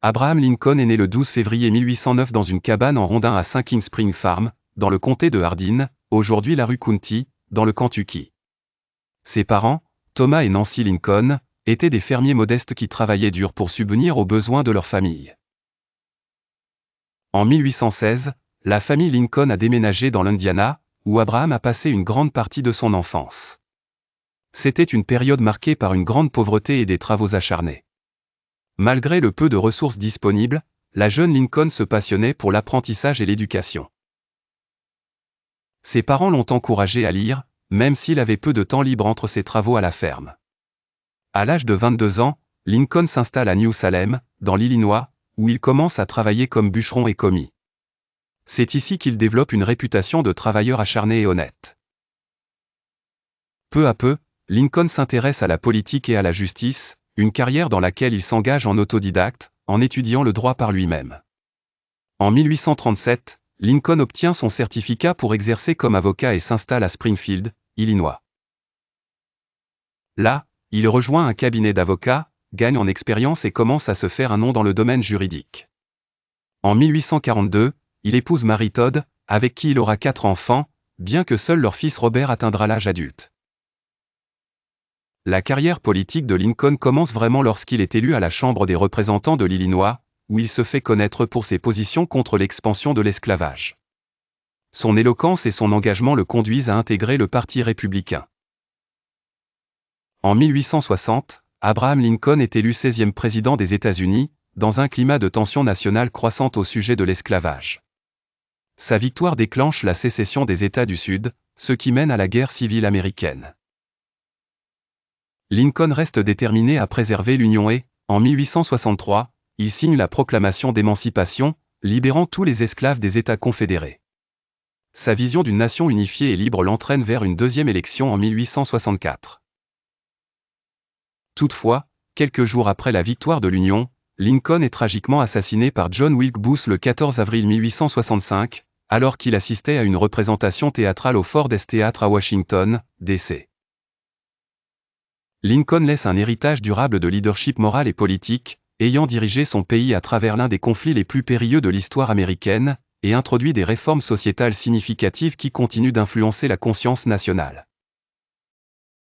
Abraham Lincoln est né le 12 février 1809 dans une cabane en rondin à Sinking Spring Farm, dans le comté de Hardin, aujourd'hui LaRue County, dans le Kentucky. Ses parents, Thomas et Nancy Lincoln, étaient des fermiers modestes qui travaillaient dur pour subvenir aux besoins de leur famille. En 1816, la famille Lincoln a déménagé dans l'Indiana, où Abraham a passé une grande partie de son enfance. C'était une période marquée par une grande pauvreté et des travaux acharnés. Malgré le peu de ressources disponibles, la jeune Lincoln se passionnait pour l'apprentissage et l'éducation. Ses parents l'ont encouragé à lire, même s'il avait peu de temps libre entre ses travaux à la ferme. À l'âge de 22 ans, Lincoln s'installe à New Salem, dans l'Illinois, où il commence à travailler comme bûcheron et commis. C'est ici qu'il développe une réputation de travailleur acharné et honnête. Peu à peu, Lincoln s'intéresse à la politique et à la justice, une carrière dans laquelle il s'engage en autodidacte, en étudiant le droit par lui-même. En 1837, Lincoln obtient son certificat pour exercer comme avocat et s'installe à Springfield, Illinois. Là, il rejoint un cabinet d'avocats, gagne en expérience et commence à se faire un nom dans le domaine juridique. En 1842, il épouse Mary Todd, avec qui il aura 4 enfants, bien que seul leur fils Robert atteindra l'âge adulte. La carrière politique de Lincoln commence vraiment lorsqu'il est élu à la Chambre des représentants de l'Illinois, où il se fait connaître pour ses positions contre l'expansion de l'esclavage. Son éloquence et son engagement le conduisent à intégrer le Parti républicain. En 1860, Abraham Lincoln est élu 16e président des États-Unis, dans un climat de tension nationale croissante au sujet de l'esclavage. Sa victoire déclenche la sécession des États du Sud, ce qui mène à la guerre civile américaine. Lincoln reste déterminé à préserver l'Union et, en 1863, il signe la proclamation d'émancipation, libérant tous les esclaves des États confédérés. Sa vision d'une nation unifiée et libre l'entraîne vers une deuxième élection en 1864. Toutefois, quelques jours après la victoire de l'Union, Lincoln est tragiquement assassiné par John Wilkes Booth le 14 avril 1865, alors qu'il assistait à une représentation théâtrale au Ford's Theatre à Washington, D.C. Lincoln laisse un héritage durable de leadership moral et politique, ayant dirigé son pays à travers l'un des conflits les plus périlleux de l'histoire américaine, et introduit des réformes sociétales significatives qui continuent d'influencer la conscience nationale.